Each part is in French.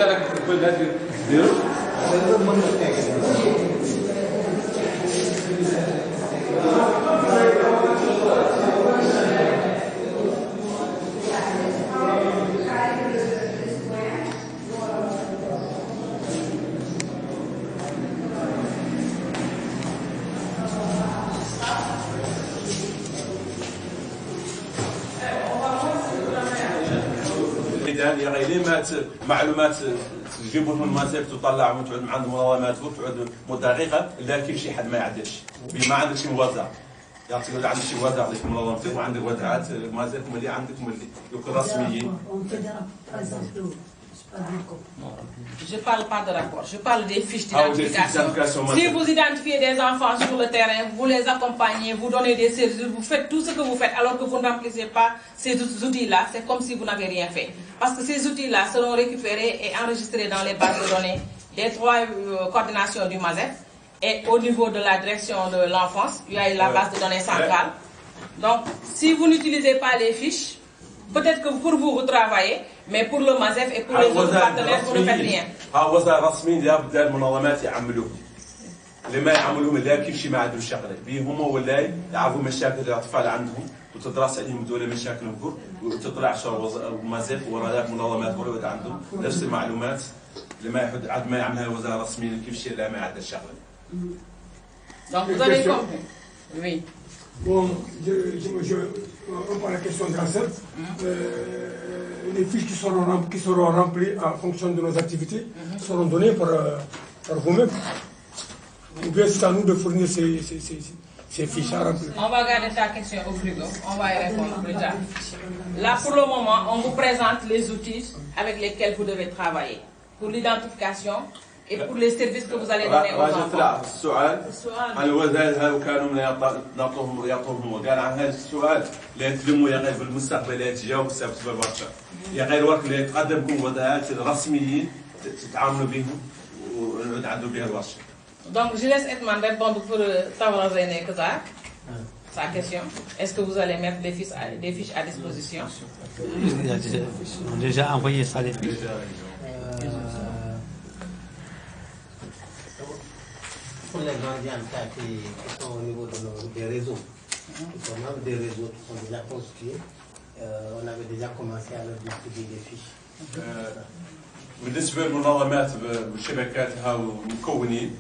راك البلاد ديروا يا غير معلومات تجيبوا لهم المسافه تطلعوا وتعود عند منظمات وتعود دقيقه لا كيف شي حد ما يعدلش ما عندك شي موزع يعطيك عندك شي موزع اللي في منظمتك وعندك وزعات مازالكم اللي عندكم اللي يكونوا رسميين. Je ne parle pas de rapport, je parle des fiches d'identification. Si vous identifiez des enfants sur le terrain, vous les accompagnez, vous donnez des services, vous faites tout ce que vous faites alors que vous ne remplissez pas ces outils-là, c'est comme si vous n'avez rien fait. Parce que ces outils-là seront récupérés et enregistrés dans les bases de données des 3 coordinations du MASEF et au niveau de la direction de l'enfance, il y a la base de données centrale. Donc, si vous n'utilisez pas les fiches, peut-être que pour vous travaillez, mais pour le MASEF et pour les autres partenaires, vous ne faites rien. وزارة رسميين اللي بدأ المنظمات يعملوه. اللي ما يعملوهم لا كيف شي ما عندهم شغله، بيهم ولا يعرفوا مشاكل الأطفال عندهم وتدرس عليهم دول مشاكلهم وتطلع المازيف وراء منظمات أخرى عندهم نفس المعلومات اللي ما يحد عاد ما يعملها الوزارة الرسمية كيف شي لا ما عندها الشغله. Donc vous avez compris. Oui. Bon, je reprends la question de Rassel. Les fiches qui seront remplies en fonction de nos activités seront données par vous-même. Ou bien c'est à nous de fournir ces fiches à remplir. On va garder ta question au frigo, on va y répondre plus tard. Là, pour le moment, on vous présente les outils avec lesquels vous devez travailler pour l'identification et pour les services que vous allez donner aux enfants. السؤال عن الوزارة هاو كانوا يعطوهم قال عن هذا السؤال لا يتلموا يا غير في المستقبل لا يتجاوب بسبب برشا يا غير ورك لا يتقدمكم وزارات رسميين تتعاملوا بهم ونعدوا بها الورشة. Donc je laisse Edman répondre pour Tawra Zeyne Kazak. Sa question. Est-ce que vous allez mettre des fiches à disposition? On a déjà envoyé ça les fiches. Pour les grands qui sont au niveau des réseaux, qui sont membres des réseaux qui sont déjà constitués, on avait déjà commencé à leur distribuer des fiches. بالنسبة للمنظمات والشبكات هاو مكونين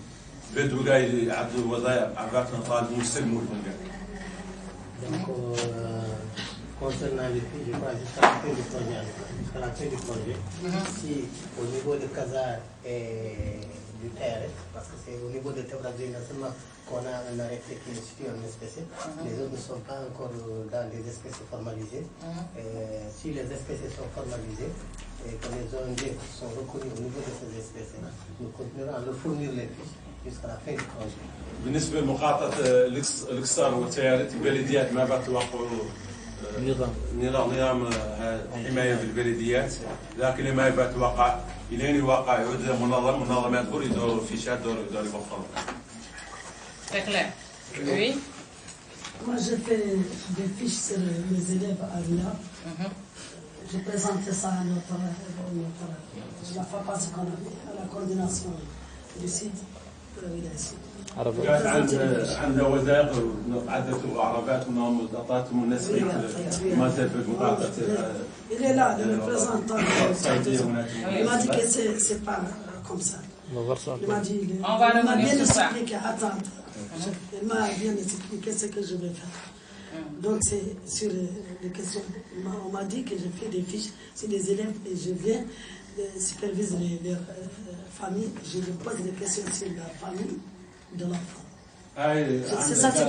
بدوا جاي يعدوا الوظائف عبارة طالبوا يسلموا لهم. Donc concernant les fiches, je crois jusqu'à la fin du projet, si au niveau de Casa et du TRS, parce que c'est au niveau de Tebrazina seulement qu'on a un arrêté qui est situé en espèces, les autres ne sont pas encore dans des espèces formalisées. Si les espèces sont formalisées et que les ONG sont reconnus au niveau de ces espèces, nous continuerons à leur fournir les fiches jusqu'à la fin du projet. بالنسبة لمخاطرة الإكسار والتيارات البلديات ما بتوقعوا نظام حماية بالبلديات لكن ما بتوقع إلين يوقع يعود منظمات أخرى يدوروا فيشات يدوروا يوفروا. C'est clair. Oui. Moi, je fais des fiches sur les élèves à RIA. Je présente ça à notre je la fais pas ce qu'on a fait, à la coordination du site de l'évaluation. عندها وثائق عدة عربات ومضادات ومنسقين ما تلفت مقاطعة. Il est là, le représentant. Il m'a dit que c'est pas comme ça. Il m'a dit, il m'a bien expliqué, attends. Il m'a bien expliqué ce que je vais faire. Donc c'est sur les questions. On m'a dit que je fais des fiches sur les élèves et je viens superviser les familles. Je lui pose des questions sur la famille de l'enfant. C'est ça ce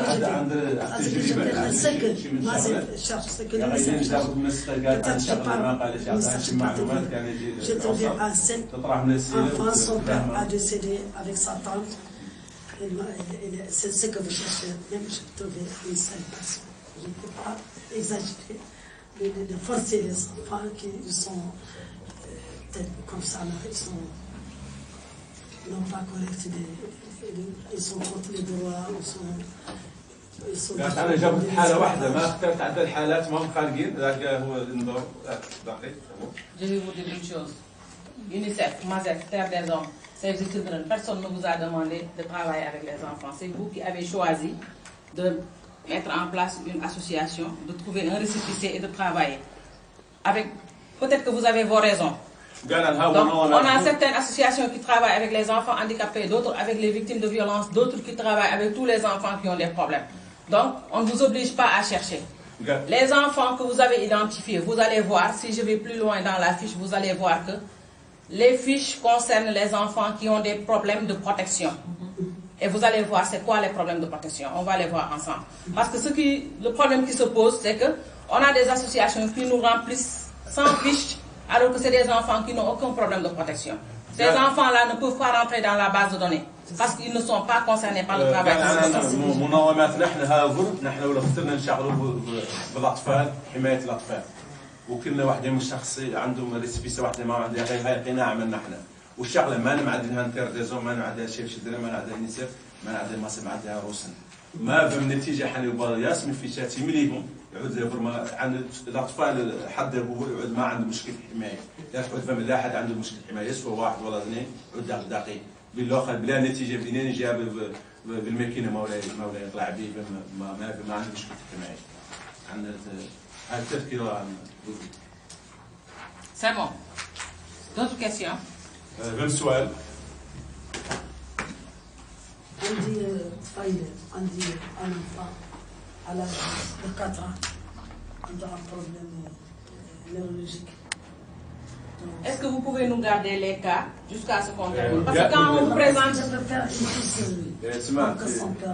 que je fais. Ce que moi je cherche, ce que les cherchent. Peut-être je parle, je te dis à 7 enfants, son père a décédé avec sa tante. C'est ce que vous cherchez. Même je trouvais une seule personne. Je ne peux pas exagérer, de forcer les enfants qui sont comme ça, là, ils sont non pas corrects, ils sont contre les droits, ils sont أنا جابت حالة واحدة ما اخترت عدد الحالات ما هم خارجين ذاك هو النظام باقي. Je vais vous dire une chose. UNICEF, MASEF, Terre des Hommes, Save the Children, personne ne vous a demandé de travailler avec les enfants. C'est vous qui avez choisi de mettre en place une association, de trouver un récépissé et de travailler. Peut-être que vous avez vos raisons. Donc, on a certaines associations qui travaillent avec les enfants handicapés, d'autres avec les victimes de violences, d'autres qui travaillent avec tous les enfants qui ont des problèmes. Donc, on ne vous oblige pas à chercher. Les enfants que vous avez identifiés, vous allez voir, si je vais plus loin dans la fiche, vous allez voir que les fiches concernent les enfants qui ont des problèmes de protection. Et vous allez voir c'est quoi les problèmes de protection. On va les voir ensemble. Parce que le problème qui se pose, c'est qu'on a des associations qui nous remplissent sans fiche, alors que c'est des enfants qui n'ont aucun problème de protection. Ces enfants-là ne peuvent pas rentrer dans la base de données parce qu'ils ne sont pas concernés par le travail. وكلنا واحد من الشخص عندهم ريسبيسي واحده ما عندها غير هاي قناع منا احنا والشغله ما نعدلها نتير ديزون ما نعدلها شيف شدنا ما نعدلها نيسيف ما نعدلها ماسي ما نعدلها روسن ما بالنتيجه حنا يبغى ياسمي في شات يمليهم يعود فرما عند الاطفال حد هو يعود ما عنده مشكله حمايه لا تعود فما لا حد عنده مشكله حمايه سواء واحد ولا اثنين يعود دقيق بالاخر بلا نتيجه بنين جاب بالماكينه مولاي يطلع به ما عنده مشكله حمايه عندنا C'est bon. D'autres questions? Même سؤال. عندي un enfant à l'âge de 4 ans. Il a un problème neurologique. Est-ce que vous pouvez nous garder les cas jusqu'à ce qu'on termine? Parce que quand on vous présente... Je peux faire une fiche sur lui.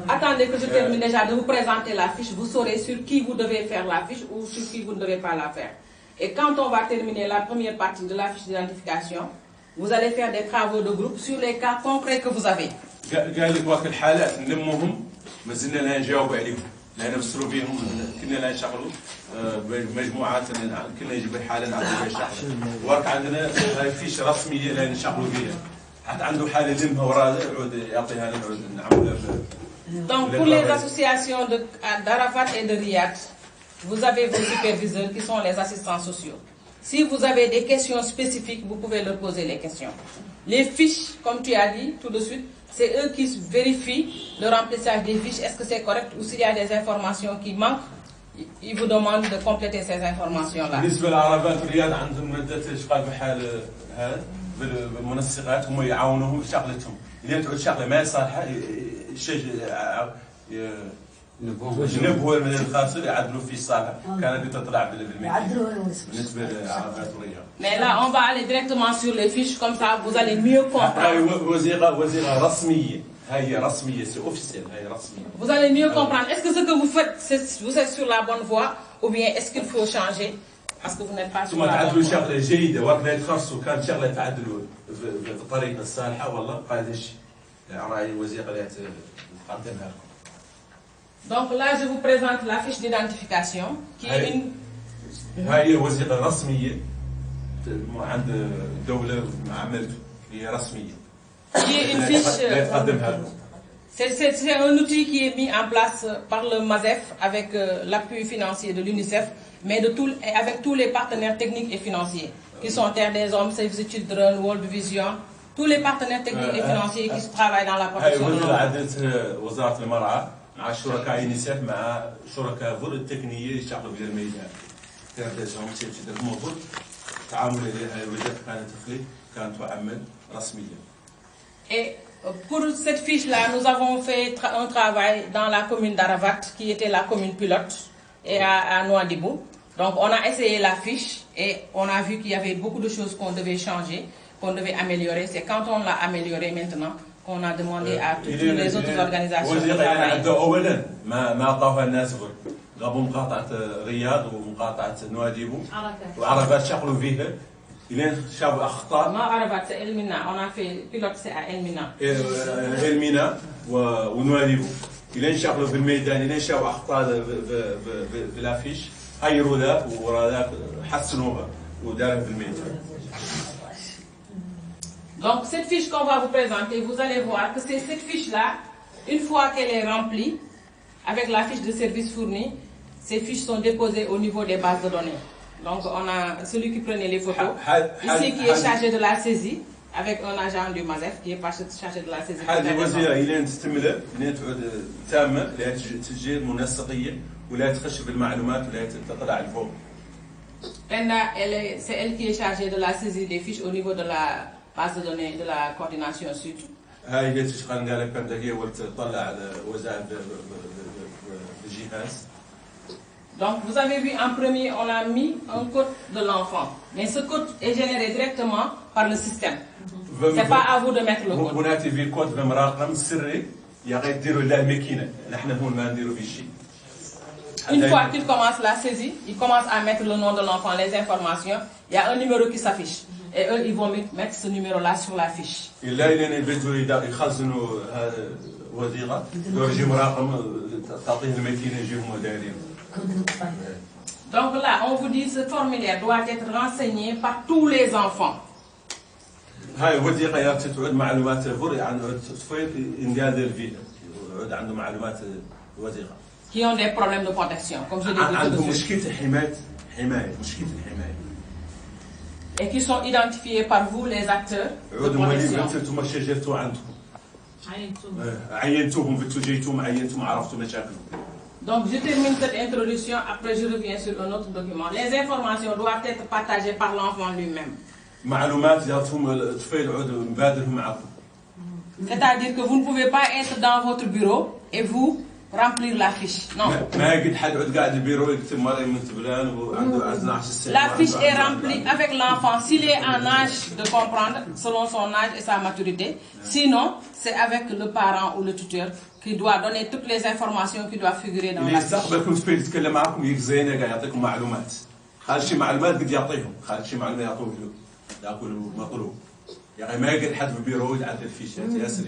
Attendez que je termine déjà de vous présenter la fiche. Vous saurez sur qui vous devez faire la fiche ou sur qui vous ne devez pas la faire. Et quand on va terminer la première partie de la fiche d'identification, vous allez faire des travaux de groupe sur les cas concrets que vous avez. قال لك واحد الحالات نلموهم ما زلنا لا نجاوب عليهم لان نفسروا بهم كنا لا نشغلوا مجموعات كنا نجيب الحاله نعطيو بها الشغل وراك عندنا فيش رسميه لا نشغلوا بها حتى عنده حاله لمها وراه يعود يعطيها لنا نعود نعملوا. Donc pour les associations d'Arafat et de Riyad, vous avez vos superviseurs qui sont les assistants sociaux. Si vous avez des questions spécifiques, vous pouvez leur poser les questions. Les fiches, comme tu as dit tout de suite, c'est eux qui vérifient le remplissage des fiches. Est-ce que c'est correct ou s'il y a des informations qui manquent, ils vous demandent de compléter ces informations-là. بالنسبة للعربات في الرياض عندهم مادة إشغال بحال هذا بالمنسقات هم يعاونوهم في شغلتهم. إذا تعود شغلة ما صالحة ينبهوا من الخاسر يعدلوا في الصالح كانت تطلع بالمكان بالنسبة للعربات والرياض. Mais là, on va aller directement sur les fiches, comme ça vous allez mieux comprendre. وزيرة رسمية. هاي رسمية c'est officiel هاي رسمية. Vous allez mieux comprendre. Est-ce que ce que vous faites, vous êtes sur la bonne voie ou bien est-ce qu'il faut changer parce que vous n'êtes pas sur la bonne voie. تعدلوا شغلة جيدة وقت يتخصصوا كان شغلة تعدلوا في الطريقة الصالحة والله هذا الشيء رأي الوزيرة اللي تقدمها لكم. Donc là, je vous présente la fiche d'identification qui est une... هاي وزيرة رسمية عند الدولة عملته هي رسمية. Qui est une fiche... C'est un outil qui est mis en place par le MASEF avec l'appui financier de l'UNICEF, mais avec tous les partenaires techniques et financiers qui sont Terre des Hommes, Save the Children, World Vision, tous les partenaires techniques et financiers qui travaillent dans la protection de l'enfant. وزارة المرأة مع شركاء يونيسيف مع شركاء فور التقنيه يشتغلوا في الميدان. ترددهم تيجي الموضوع تعامل الوزاره كانت تفلي كانت تعمل رسميا. Et pour cette fiche-là, nous avons fait un travail dans la commune d'Aravat, qui était la commune pilote, et à Nouadhibou. Donc on a essayé la fiche et on a vu qu'il y avait beaucoup de choses qu'on devait changer, qu'on devait améliorer. C'est quand on l'a amélioré maintenant qu'on a demandé à toutes les autres organisations de travailler. اولا ما عطاوها الناس غابوا مقاطعه رياض ومقاطعه نواديبو وعرفات شغلوا فيها الين شافوا اخطاء. ما عرفات c'est Elmina, on a fait pilote c'est à Elmina. Elmina ونواديبو الين شغلوا في الميدان الين شافوا اخطاء في الافيش غيروا ذاك وراك حسنوها وداروا في الميدان. Donc cette fiche qu'on va vous présenter, vous allez voir que c'est cette fiche-là, une fois qu'elle est remplie, avec la fiche de service fourni, ces fiches sont déposées au niveau des bases de données. Donc on a celui qui prenait les photos, ici qui est chargé de la saisie, avec un agent du MASEF qui est chargé de la saisie. هذه الوزيرة إلى تستمر إلى تعود تامة لا تسجيل منسقية ولا تخش بالمعلومات ولا تطلع لفوق. C'est elle qui est chargée de la saisie des fiches au niveau de la base de données de la coordination sud. هاي هي تشتغل قال لك هي وتطلع على وزارة الجهاز. Donc vous avez vu en premier on a mis un code de l'enfant, mais ce code est généré directement par le système. C'est pas à vous de mettre le code. هنا في كود رقم سري يا غير ديروا له الماكينة نحن هون ما نديروا فيه شيء. Une fois qu'il commence la saisie, il commence à mettre le nom de l'enfant, les informations. Il y a un numéro qui s'affiche. Et eux, ils vont mettre ce numéro-là sur la fiche. Donc là, on vous dit ce formulaire doit être renseigné par tous les enfants. Qui ont des problèmes de protection, comme je l'ai dit. Et qui sont identifiés par vous, les acteurs de protection. Donc je termine cette introduction, après je reviens sur un autre document. Les informations doivent être partagées par l'enfant lui-même. C'est-à-dire que vous ne pouvez pas être dans votre bureau et vous remplir la fiche. Non. La fiche est remplie avec l'enfant s'il est en âge de comprendre, selon son âge et sa maturité. Sinon, c'est avec le parent ou le tuteur qui doit donner toutes les informations qui doivent figurer dans la fiche.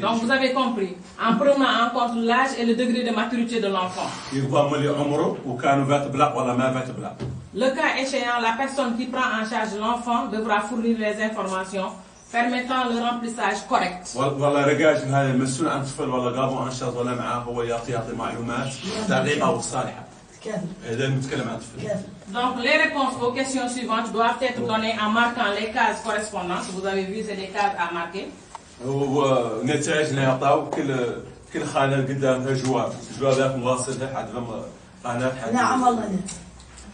Donc vous avez compris, en prenant en compte l'âge et le degré de maturité de l'enfant. Le cas échéant, la personne qui prend en charge l'enfant devra fournir les informations permettant le remplissage correct. Donc les réponses aux questions suivantes doivent être données en marquant les cases correspondantes. Vous avez vu, c'est des cases à marquer.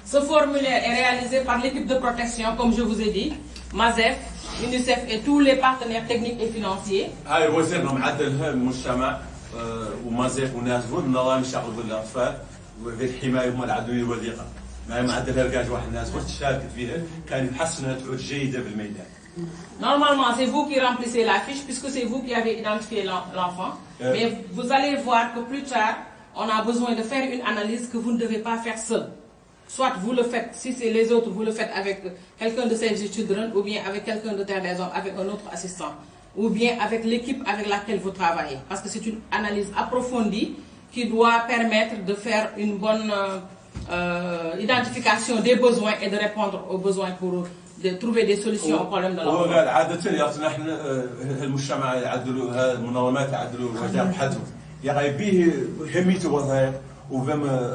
Ce formulaire est réalisé par l'équipe de protection, comme je vous ai dit, MASEF, UNICEF et tous les partenaires techniques et financiers. Normalement, c'est vous qui remplissez la fiche puisque c'est vous qui avez identifié l'enfant. Mais vous allez voir que plus tard, on a besoin de faire une analyse que vous ne devez pas faire seul. Soit vous le faites, si c'est les autres, vous le faites avec quelqu'un de Save the Children ou bien avec quelqu'un de Terre des Hommes, avec un autre assistant. Ou bien avec l'équipe avec laquelle vous travaillez. Parce que c'est une analyse approfondie qui doit permettre de faire une bonne identification des besoins et de répondre aux besoins pour de trouver des solutions aux problèmes de l'enfant.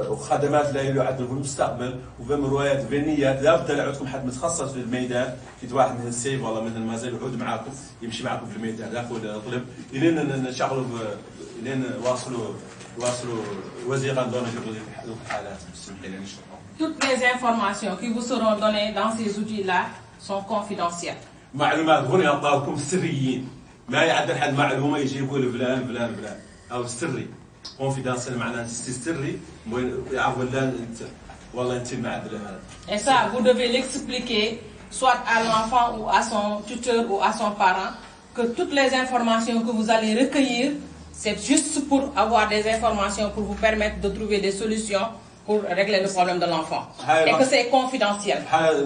وخدمات لا يعدل في المستقبل وفهم روايات فنيات لابد عندكم حد متخصص في الميدان كي واحد من السيف ولا من المازال يعود معاكم يمشي معاكم في الميدان ياخذ طلب الين نشغلوا الين واصلوا وزيرا دون الحالات بالسمح لي نشرح. Toutes les informations qui vous seront données dans ces outils-là sont confidentielles. معلومات غير يعطاوكم سريين ما يعدل حد معلومه يجيبوا لفلان فلان فلان او سري. confidentiel معناته سري يعرفوا لا انت والله انت معدل هذا. Et ça, vous devez l'expliquer soit à l'enfant ou à son tuteur ou à son parent que toutes les informations que vous allez recueillir, c'est juste pour avoir des informations pour vous permettre de trouver des solutions pour régler le problème de l'enfant. Et que c'est confidentiel.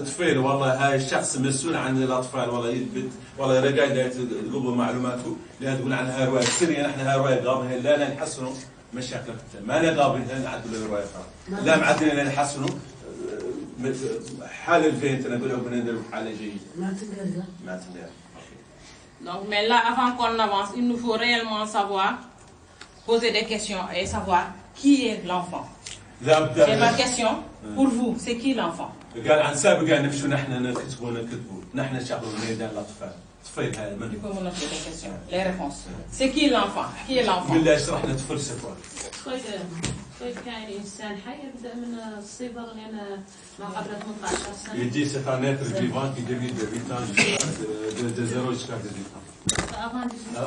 تفيل والله هاي الشخص مسؤول عن الاطفال والله يثبت والله رجال يطلبوا معلوماته لا تقول عنها روايه سريه نحن هاي روايه قابلها لا نحسنوا مشاكل ما لا قابلها نعدلوا الروايه لا معدلين نحسنوا حال الفين تنقول لهم بنديروا حاله جيده ما تنقل. Donc, mais là, avant qu'on avance, il nous faut réellement savoir, poser des questions et savoir qui est l'enfant. C'est ma question. Pour vous, c'est qui l'enfant? قال عن سابق قال نمشوا نحن نكتبوا نحن شغل ميدان الاطفال. طفيل هذا من. Tu peux me noter les questions, les réponses. C'est qui l'enfant? Qui est l'enfant? بالله شرحنا طفل سفر. كيف كان انسان حي يبدا من الصفر لين ما قبل 18 سنه. Il dit c'est un être vivant qui débute de 8 ans de 0 jusqu'à 18 ans.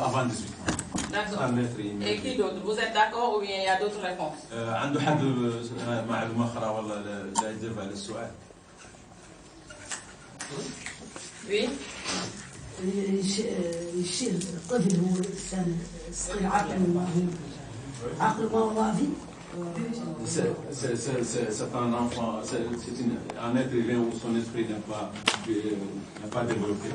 Avant 18 ans. D'accord. Un être humain. Et qui d'autre? Vous êtes d'accord ou bien il y a d'autres réponses? عنده حد معلومة أخرى ولا لا يجيب على السؤال؟ Oui. يشير الطفل هو الانسان صغير عقله ما واضح. C'est un enfant, c'est un être humain où son esprit n'a pas développé.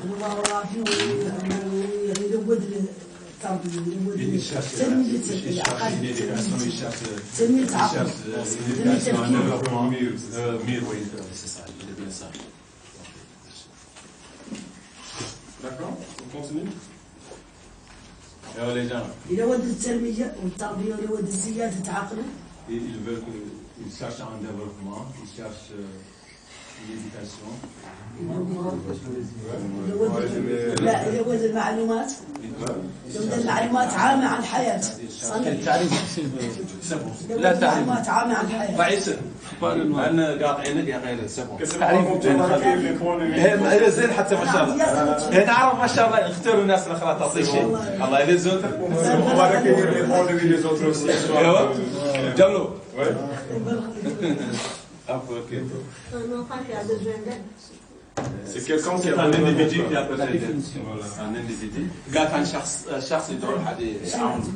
Il cherche une éducation, il cherche une éducation, un développement mûr, oui, c'est ça, il est bien ça. D'accord, on continue. Les gens, ils veulent qu'ils cherchent un développement, ils cherchent l'éducation. يود المعلومات المعلومات عامة عن الحياة. لا تعريف. معلومات عامة عن الحياة. رئيس أنا قاطعينك يا غير السبب. إلى زين حتى ما شاء الله. هنا عرف ما شاء الله يختاروا الناس الأخرى تعطي شيء. الله يلي زوتك. جملوا. C'est quelqu'un qui est un individu qui a peut-être un individu. قال كان شخص يدور حد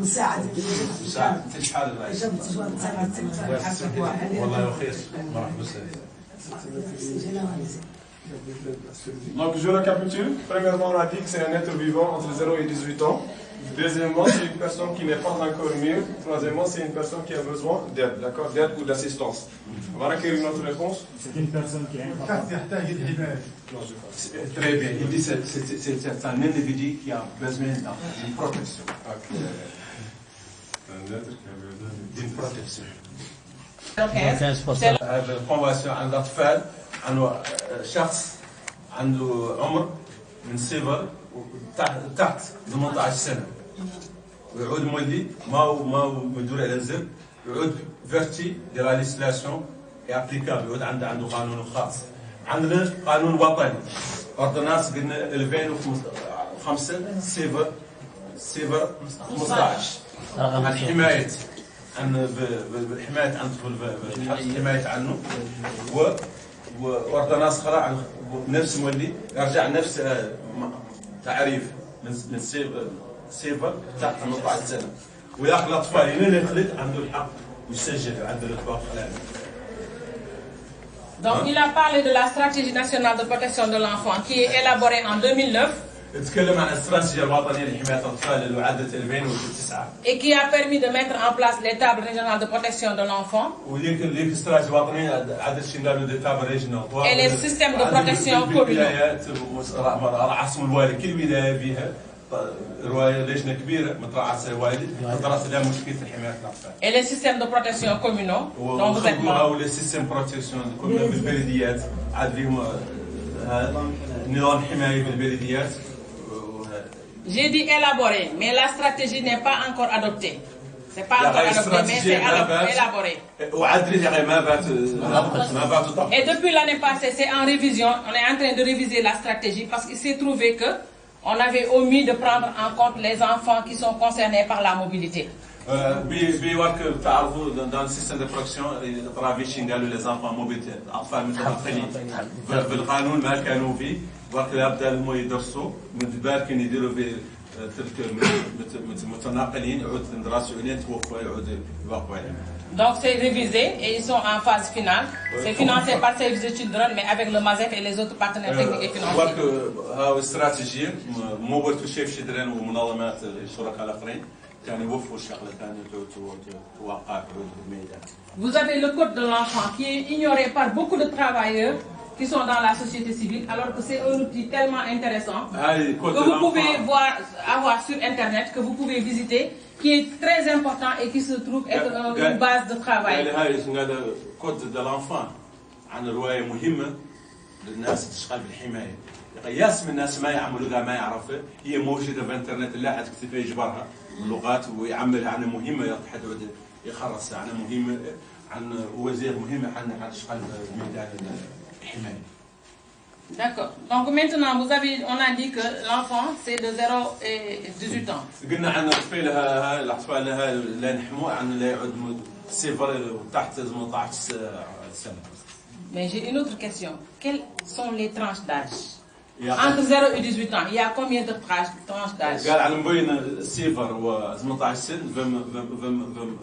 مساعد. تشحال والله بخير مرحبا Donc je récapitule. Premièrement, on a dit que c'est un être vivant entre 0 et 18 ans. Deuxièmement, c'est une personne qui n'est pas encore mûre. Troisièmement, c'est une personne qui a besoin d'aide, d'accord, d'aide ou d'assistance. On va requérir notre réponse. C'est une personne qui a un Très bien. Il dit que c'est un individu qui a besoin d'une protection. D'une protection. هذا الكونفاسيون عند الأطفال عنده شخص عنده عمر من 0 تحت 18 سنة ويعود مولي ما مدور على الزر يعود فيرتي ديال لا ليسلاسيون اي ابليكابل يعود عنده قانون خاص عندنا قانون وطني اوردونانس قلنا 2005 015 عن حماية بالحماية عن الحماية عنه واردونانس اخرى نفس مولي يرجع نفس تعريف من سيفر تحت 18 سنه وياخذ الاطفال اللي يخلد عنده الحق يسجل عنده الاطباق الان. Donc il a parlé de la stratégie nationale de protection de l'enfant qui est élaborée en 2009. يتكلم عن الاستراتيجيه الوطنيه لحمايه الاطفال اللي عدت 2009 et qui a permis de mettre en place les tables régionales de protection de l'enfant وليك الاستراتيجيه الوطنيه عدت شنالو دي تابل ريجنال et les systèmes de protection communaux. عاصم الوالي كل ولايه فيها روايه لجنه كبيره من رئاسه الوالي تدرس لها مشكله حمايه الاطفال. Et les systèmes de protection communaux dont vous êtes membre. او لي سيستم بروتكسيون كومينال بالبلديات عاد فيهم نظام حمايه بالبلديات. J'ai dit élaboré, mais la stratégie n'est pas encore adoptée. C'est pas encore adopté, mais c'est élaboré. Et depuis l'année passée, c'est en révision. On est en train de réviser la stratégie parce qu'il s'est trouvé que on avait omis de prendre en compte les enfants qui sont concernés par la mobilité. dans le système de protection رافيشين قالوا les enfants mobilité الاطفال متنقلين بالقانون ما كانوا فيه وقت يبدا لهم يدرسوا من بالكن يديروا في تلك متنقلين يعود ندرسوا عليهم توفوا يعودوا يوقفوا عليهم. Donc c'est révisé et ils sont en phase finale. C'est financé par Save the Children mais avec le MASEF et les autres partenaires techniques et financiers. وقت هاو استراتيجية موبلت Save Children ومنظمات الشركاء الآخرين. Vous avez le code de l'enfant qui est ignoré par beaucoup de travailleurs qui sont dans la société civile, alors que c'est un outil tellement intéressant que vous pouvez avoir sur Internet, que vous pouvez visiter qui est très important et qui se trouve être une base de travail. Le code de l'enfant عن رواية مهمة للناس تشتغل بالحماية. قياس من الناس ما يعملوها ما يعرفها هي موجودة في الانترنت اللي حد كتب يجبرها اللغات ويعملها عن مهمة يحد يخرص عن مهمة عن وزير مهمة عن تشتغل بميدان الحماية. D'accord. Donc maintenant, on a dit que l'enfant, c'est de 0 et 18 ans. قلنا عن الأطفال لها لا نحموا عن لا يعود صفر وتحت 18 سنة. Mais j'ai une autre question. Quelles sont les tranches d'âge? Entre 0 et 18 ans, il y a combien de tranches d'âge? قال على مبين صفر و 18 سن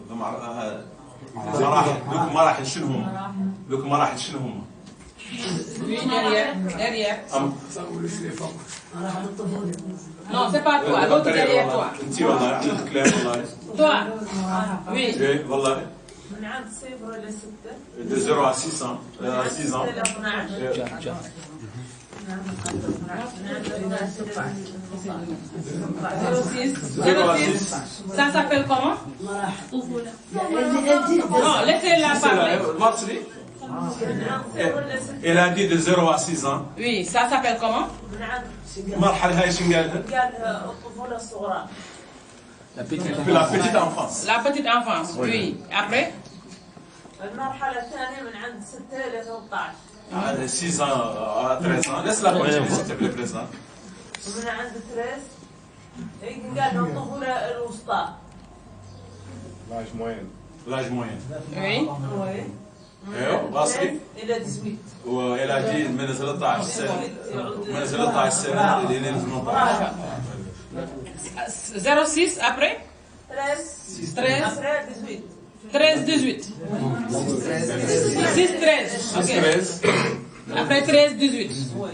مراحل دوك مراحل شنو هما؟ دوك مراحل شنو هما؟ Oui, derrière. Non, c'est pas toi, l'autre derrière toi. انت والله عندك كلام والله. Toi. Oui. ايه والله. من عند 0 إلى 6. De 0 à 6 ans. 6 ans. Ça s'appelle comment? Non, laissez-la parler. Elle a dit de 0 à 6 ans. Oui, ça s'appelle comment? المرحلة هاي شنو قالها؟ قال الطفولة الصغرى. La petite enfance. La petite enfance, oui. Après? المرحلة الثانية من عند 6 إلى 13. 6 ans à 13 ans. Laisse la continuer s'il te plaît, président. ومن عند 13 قال الطفولة الوسطى. L'âge moyen. L'âge moyen. Oui. Oui. إلى 18. وإلى جيل من 13 سنة. من 13 سنة إلى 18. 06 après? 13. Après 18. 13, 18. 6, 13. Ok. 13. Après 13, 18. Oui.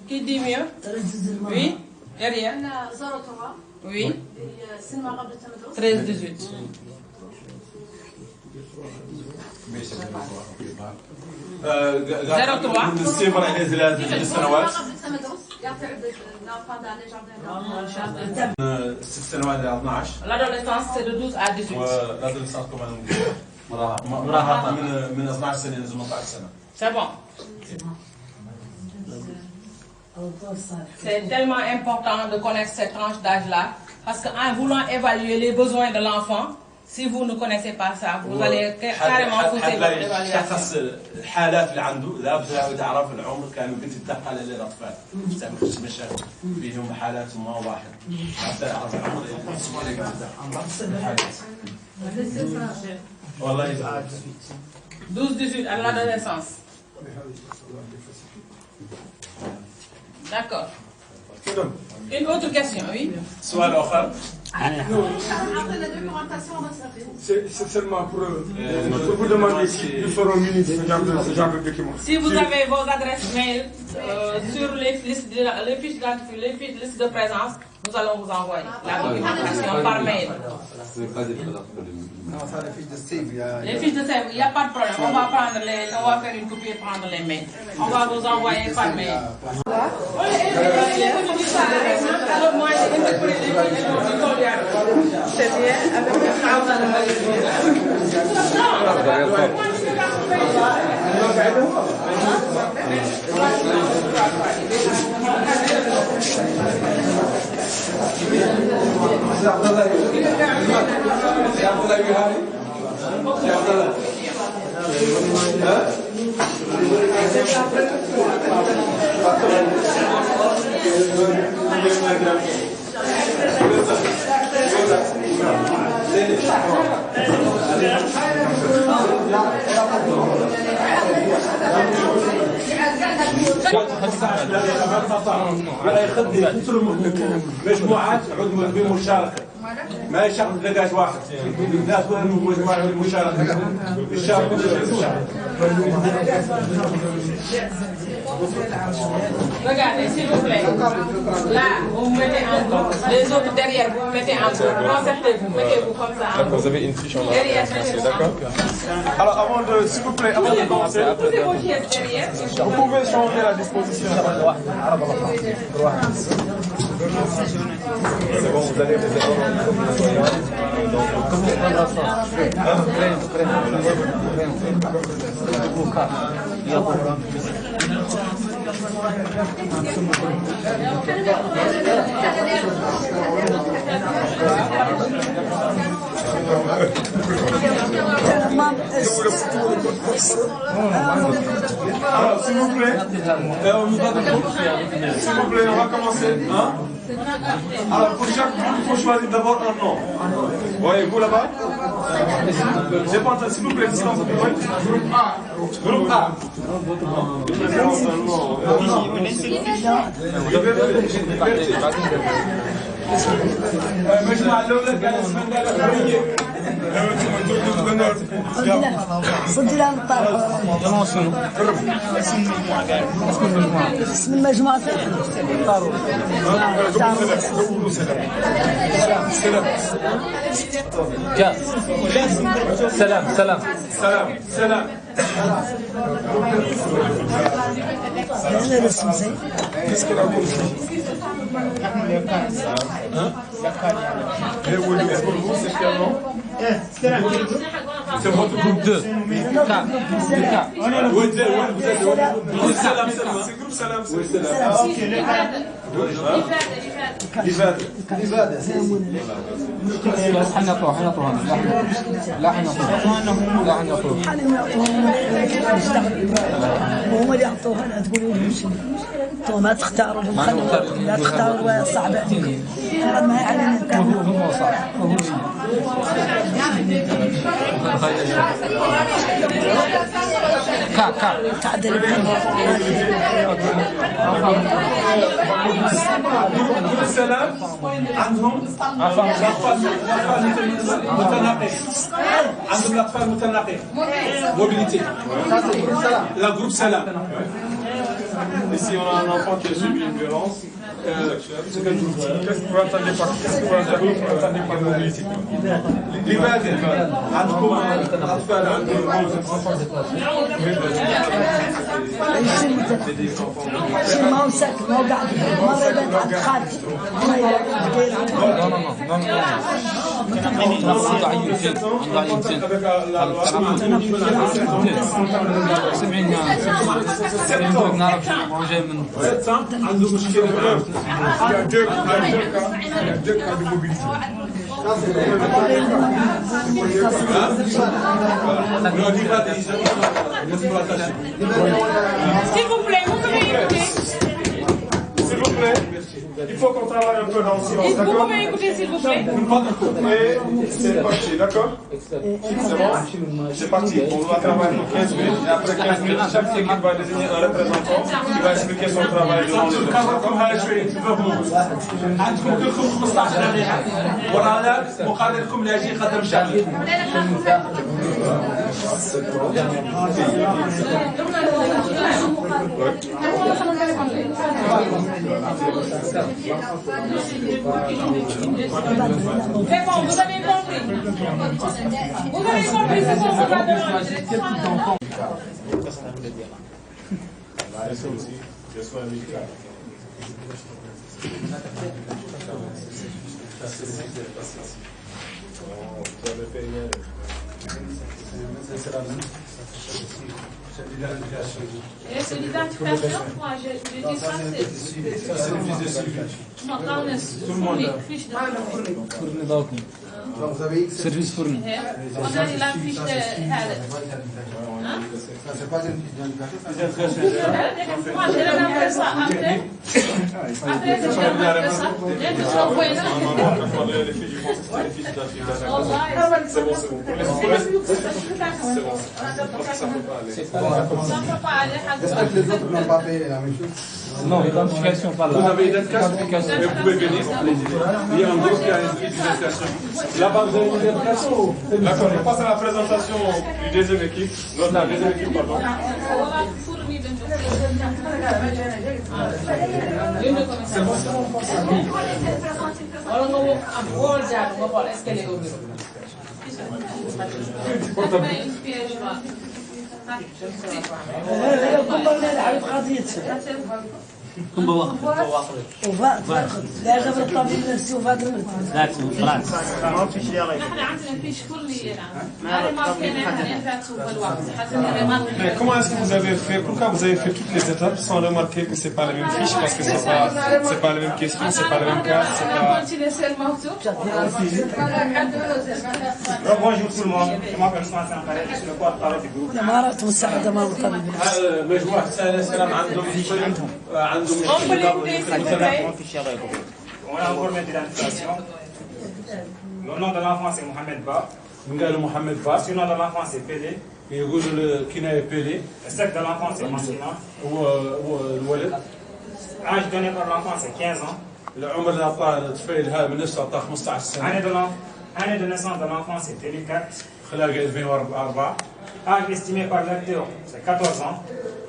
Qui dit mieux? Oui. Derrière. 03. Oui. سن ما قبل التمدرس. 13, 18. قال من الصفر إلى 3 سنوات. 6 سنوات إلى 12. L'adolescence, c'est de 12 à 18. والادolescence كمان مراهقة من 12 سنة إلى 18 سنة. C'est bon. C'est tellement important de connaître cette tranche d'âge-là, parce qu'en voulant évaluer les besoins de l'enfant, si vous ne connaissez pas ça, vous allez carrément fausser votre évaluation. شخص الحالات اللي عنده لابد تعرف العمر كانوا بنت تدخل للاطفال تعمل خص مشاكل فيهم حالات ما واحد حتى يعرف العمر والله 12-18 à l'adolescence. D'accord. Une autre question, oui. سؤال آخر. C'est seulement pour vous demander si nous serons munis de ce genre de documents. Si vous avez vos adresses mail sur les fiches d'identité, les fiches de liste de présence, nous allons vous envoyer la documentation par mail. Non, ça, les fiches de Steve. Les fiches de Steve, il n'y a pas de problème. On va faire une copie et prendre les mails. On va vous envoyer par mail. Moi, j'ai interpellé les filles c'est bien, avec le travail. مجموعات عضو بمشاركة ما يشارك لقاش واحد الناس مجموعة بالمشاركة يشاركوا Regardez, s'il vous plaît. Là, vous mettez en groupe. Les autres derrière, vous mettez en groupe. Concertez-vous, mettez-vous comme ça. D'accord, vous avez une fiche en Derrière, d'accord. Alors, s'il vous plaît, avant de commencer, vous pouvez changer la disposition. C'est bon. vous allez les comment on prendra ça? Alors, s'il vous plaît, on va commencer. Hein? Alors, pour chaque groupe, il faut choisir d'abord un nom. Voyez-vous là-bas? J'ai pas entendu, s'il vous plaît, distance. Groupe A. Groupe A. صدي لها الطرف اسم المجموعة سلام سلام سلام سلام هذا الاسم زين C'est votre groupe 2. وهم اللي يعطوها لا تقولوا لهم ما تختاروا لا تختاروا صعبة ما يعني هو صح تعدل السلام عندهم الأطفال متناقين عندهم الأطفال متناقين موبيليتي لا جروب سلام. Ici, on a un enfant qui a subi une violence sexuelle. Qu'est-ce que vous entendez par mobilité? لماذا عندكم أطفال عندهم شي ما هو ساكت ما هو قاعد مرة يبات عند خالتي عنده مشكلة S'il vous plaît, vous pouvez écouter. S'il vous plaît, il faut qu'on travaille un peu dans le silence, Vous d'accord? pouvez écouter, s'il vous plaît. Et c'est parti, d'accord? C'est bon? C'est parti. On va travailler pour 15 minutes. Et après 15 minutes, chaque équipe va désigner un représentant qui va expliquer son travail devant les autres. عندكم كلكم 15 دقيقة ورانا مقابلكم اللي يجي يقدم شغل. C'est bon, vous avez compris. Vous avez compris ce qu'on vous a demandé. Vous avez fait une erreur. Et c'est l'identification, moi je dis ça, c'est une fiche de سيرفيس فرني on a la fiche de C'est pas une identification. moi j'ai fait ça après j'ai fait ça et je envoie ça Les filles du monde, c'était les fiches d'identification. C'est bon, c'est bon. C'est bon. Ça ne peut pas aller. ça ne peut pas aller Est-ce que les autres n'ont pas fait la même chose? Non, identification par là. Vous avez identification, mais vous pouvez venir. Il y a un groupe qui a une identification. Là-bas, vous avez une identification. D'accord, on passe à la présentation du deuxième équipe. La deuxième équipe, pardon. C'est bon, c'est bon. Alors, on va voir est-ce qu'elle est au bureau. لا جاب الطبيب النفسي وفاد Comment est-ce que vous avez fait? Pourquoi vous avez fait toutes les étapes sans remarquer que c'est pas la même fiche? Parce que c'est pas la même question, c'est pas la même cas, c'est pas... Bonjour tout le monde, je m'appelle François Sankaré, je suis le porte-parole du groupe. مجموعة سلام عندهم On a un formulaire d'identification. Le nom de l'enfant c'est Mohamed Ba. Mohamed Ba. Le surnom de l'enfant c'est Pelé. يقولوا كناية بيلي. Le sexe de l'enfant c'est masculin. والولد. L'âge donné par l'enfant c'est 15 ans. العمر اللي عطاه الطفل هذا من نفسه عطاه 15 سنة. Année de naissance de l'enfant c'est 2004. خلاق 2004. Âge estimé par l'acteur c'est 14 ans.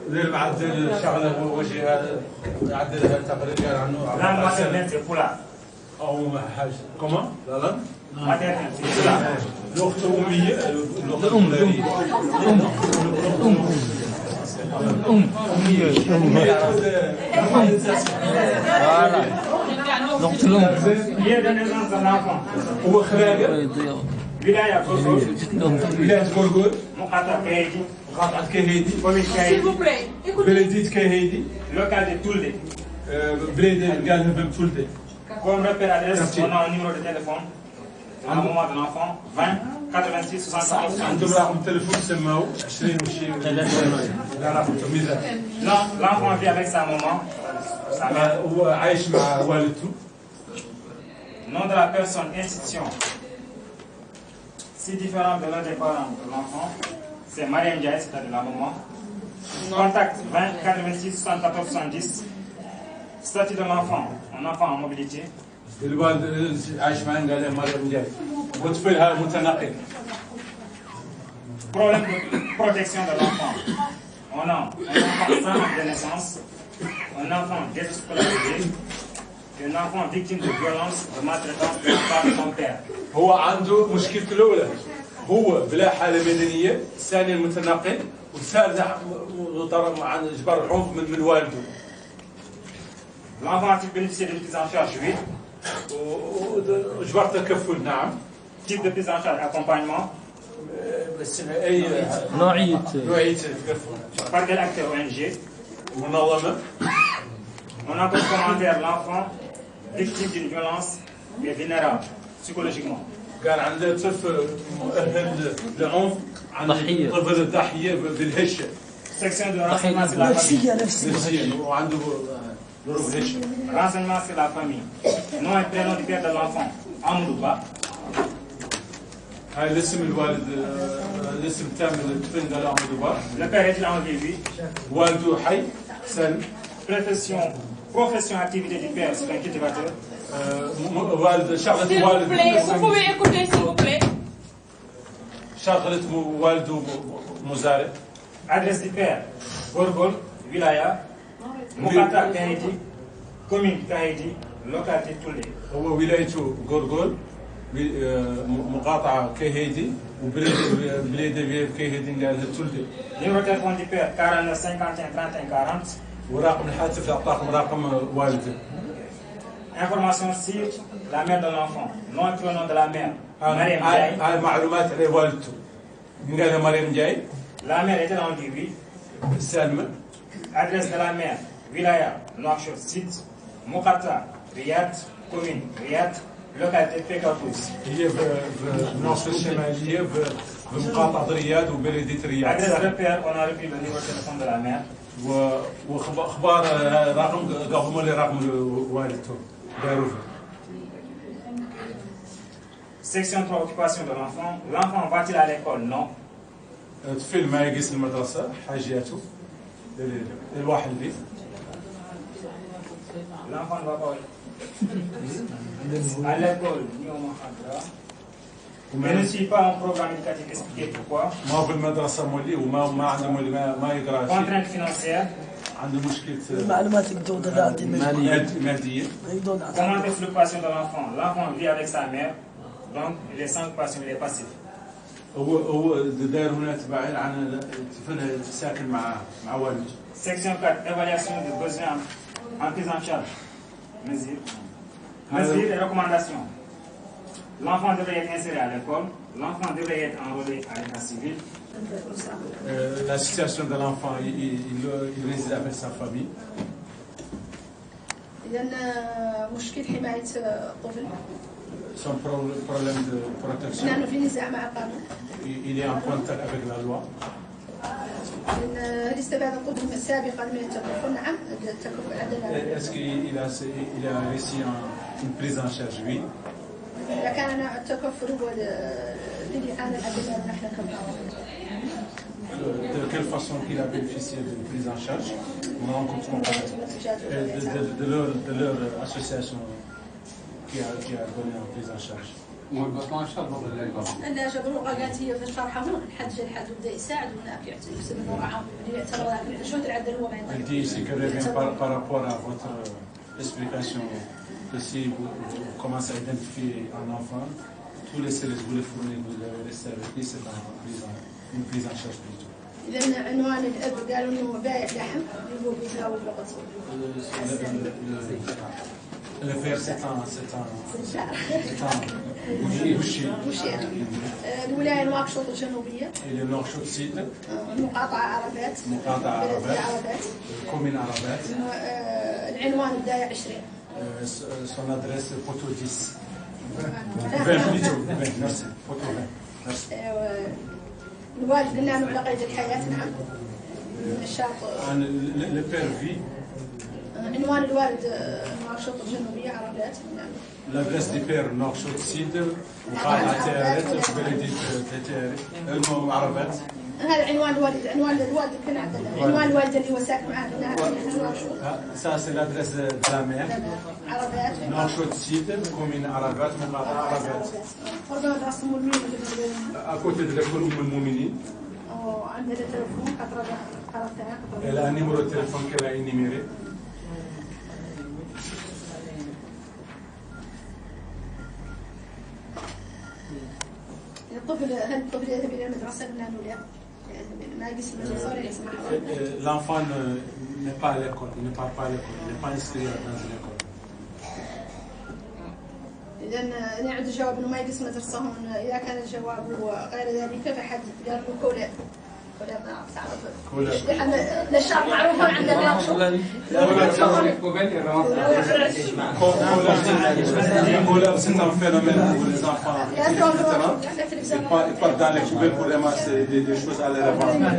المعدل شغله وجه هذا معدلها تقريبا عنه. Langue maternelle c'est Pula. أو حاجة. كمان؟ لا. Maternelle c'est Pula. لغة أمية. لغة أمية. Lieu de naissance de l'enfant. هو خلاقه. ولاية غرغور. ولاية غرغور. مقاطعة كهيدي. مقاطعة كهيدي. S'il vous plaît, écoutez. بلدية كهيدي. Local de Toulé. بلدية قالها بن تولدي. Comme repère adresse, on a un numéro de téléphone. À la maman de l'enfant, 20 86 74 عندهم رقم تليفون سماو 20 وشي. L'enfant vit avec sa maman. Sa mère. هو عايش مع والدته. Nom de la personne, institution. Si différent de l'un des parents de l'enfant, c'est Mariam Ndiaye, c'est-à-dire la maman. Contact 20 86 74 70. Statut de l'enfant, un enfant en mobilité. الوالد عايش معنا قال له مريم جاي. وطفلها متنقل. Problème de protection de l'enfant. On a un enfant sans acte de naissance, un enfant déscolarisé, un enfant victime de violence, de maltraitance de la part de son père. هو عنده مشكلته الأولى هو بلا حالة مدنية، الثانية المتنقل، والثالثة عن إجبار العنف من والده. L'enfant a-t-il bénéficié d'une prise en charge? Oui. إجبار تكفل نعم. Type de prise en charge, accompagnement. بس أي نوعية التكفل. Par quel acteur ONG? منظمة. On a comme commentaire l'enfant victime d'une violence mais vulnérable psychologiquement. كان عنده طفل مؤهل للعنف عن طفل الضحية بالهشة. Section de renseignement sur la famille. نفسيا وعنده ظروف هشة. Renseignement sur la famille. Nom et prénom du père de l'enfant. Amadou Ba. هاي الاسم الوالد الاسم التام للطفل قال أحمد با. Le père est-il en vie? Oui. والده حي سالم. Profession, activité du père, c'est un cultivateur. والد شغلة S'il vous plaît, vous pouvez écouter s'il vous plaît. شغلة والده مزارع. Adresse du père, Gorgol, Wilaya, Mokata Kahidi, commune Kahidi, localité Toulé. هو ولايته غورغول مقاطعة كهيدي وبلاد كهيدي قالها تولدي. Numéro de téléphone du père 49 51 31 40. ورقم الهاتف يعطاكم رقم والده. Information sur la mère de l'enfant, nom et prénom de la mère. Mariam Ndiaye. هاي معلومات على والدته. قالها مريم جاي. La mère était en vie, oui. سالمة. Adresse de la mère, Wilaya, Nouakchott Sud, Mokata, Riyad, commune Riyad, localité Pékapous. هي في ناصر الشمالية في مقاطعة رياض وبلدية رياض. Adresse de père, on a repris le numéro de téléphone de la mère. واخبار رقم قبل لي رقم والدته داروه. Section préoccupation de l'enfant. L'enfant va-t-il à l'école? Non. الطفل ما يقيس المدرسة حاجاته الواحد اللي. L'enfant ne va pas à l'école ni au Mahadra. Il ne suit pas un programme éducatif expliqué pourquoi. ما في المدرسة مولي وما عنده مولي ما يقرأ شيء. Contrainte financière. عنده مشكلة المعلومات الجودة مادية. Comment est fluctuation de l'enfant? L'enfant vit avec sa mère, donc il est sans occupation, il est passif. هو داير هنا تبعين عن الطفل ساكن مع والده. Section 4, évaluation des besoins en prise en charge. Mesures et recommandations. L'enfant devrait être inséré à l'école. L'enfant devrait être enrôlé à l'état civil. La situation de l'enfant, il réside avec sa famille. Son problème de protection. Il est en contact avec la loi. Est-ce qu'il a réussi une prise en charge? Oui. De quelle façon il a bénéficié d'une prise en charge? Nous rencontrons de leur association qui a donné une prise en charge. انا جابوا قالت هي في الشرحه هون الحد جا الحد وبدا يساعد وهناك يحسب انه وراهم اللي يعتبر شو العدل هو ما Elle dit ici qu'elle revient par rapport à votre explication que si vous commencez à identifier un enfant, tous les services vous les fournissez, vous avez resté avec lui, c'est une prise en charge plutôt. إذا عنوان الأب قالوا إنه بايع لحم يبغوا يتزاوج وقت. Le père, c'est بوشير. الولاية نواكشوط الجنوبية. إلى نواكشوط سيد. مقاطعة عربات. عربات. كومين عربات. العنوان بداية 20. Son adresse photo 10. 20 plutôt. Merci. Photo 20. Merci. الوالد لنا من قيد الحياة نعم. من الشاطئ. Le père vit. عنوان الوالد نواكشوط الجنوبية عربات. L'adresse du père نواكشوط سيد. مقاطعة تيارات. بلدية تيارات. عربات. هذا عنوان الوالد، عنوان الوالد كان عندنا، عنوان الوالد اللي هو ساكن معنا Ça c'est l'adresse de la mère. عربات. نواكشوط سيد، commune عربات، مقاطعة عربات. À côté de l'école المؤمنين. عندنا تليفون Elle a un numéro de téléphone qu'elle a énuméré. الطفل يذهب إلى المدرسة قلنا له لا ما يقيس المدرسة ولا يسمع. L'enfant n'est pas à l'école, il ne part pas à l'école, il n'est pas inscrit dans une école. إذا نعد الجواب إنه ما يقيس مدرسة هون، إذا كان الجواب غير ذلك فحد قال له كولا. كولا ما أعرف تعرف. للشرق معروف عندنا Cola, c'est un phénomène pour les enfants, etc. Ils partent dans les poubelles pour ramasser des choses à leur revendre.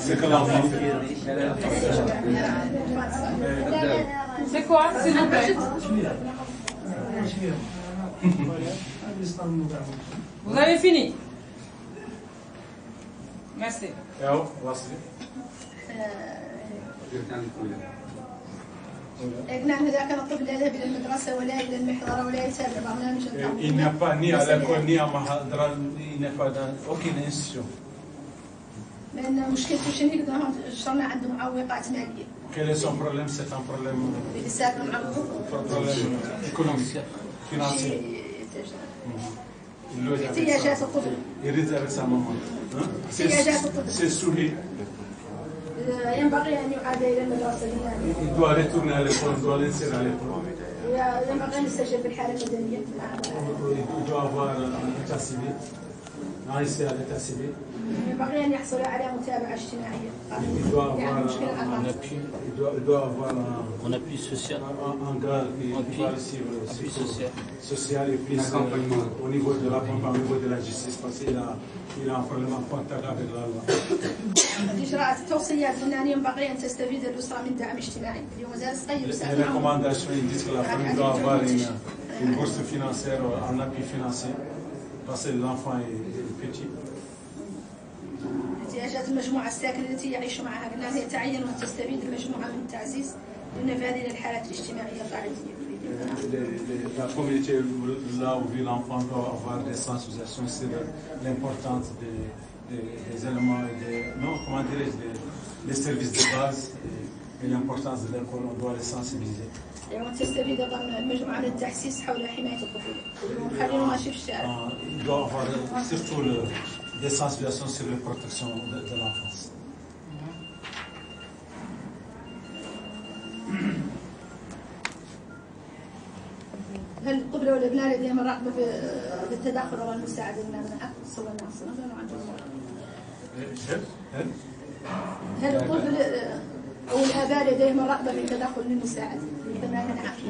C'est que l'enfant fait. C'est quoi, s'il vous plaît? Vous avez fini? Merci. Il n'y a pas ni à l'école ni à Mahadra, il n'y a pas dans aucune institution. لأن مشكلته شنو شرنا عنده معوقات مالية. Quel est son problème? C'est un problème économique, financier. احتياجات الطفل. يريد avec sa maman. C'est souris. ينبغي أن يعاد إلى المدرسة. Il doit retourner à l'école, il doit l'insérer à l'école. ينبغي أن يستجب بالحالة المدنية. Il doit avoir un état civil. إنسير à l'état civil. ينبغي أن يحصل على متابعة اجتماعية. Il doit avoir un appui social. Un gars qui va suivre social et puis au niveau de l'accompagnement, au niveau de la justice, parce qu'il a un problème en contact avec la loi. الإجراءات التوصيات هنا ينبغي أن تستفيد الأسرة من دعم اجتماعي. اليوم مازال صغير. Les recommandations disent que la famille doit avoir une bourse financière, un appui financier, parce que l'enfant est petit. احتياجات المجموعة الساكنة التي يعيش معها قلنا يتعين أن تستفيد المجموعة من التعزيز لأن في هذه الحالات الاجتماعية فعالية. La communauté là où vit l'enfant doit avoir des sensibilisations sur l'importance des éléments des services de base et l'importance de l'école, on doit les sensibiliser. تستفيد أيضا المجموعة من التحسيس حول حماية الطفولة. خلينا ماشي في الشارع. Il doit avoir surtout des sensibilisations sur la protection de l'enfance. لديهم الرغبه في التدخل والمساعده لنا سوى الناس كانوا عندهم هل الطفل او الاباء لديهم الرغبه في التدخل للمساعده كما نعرف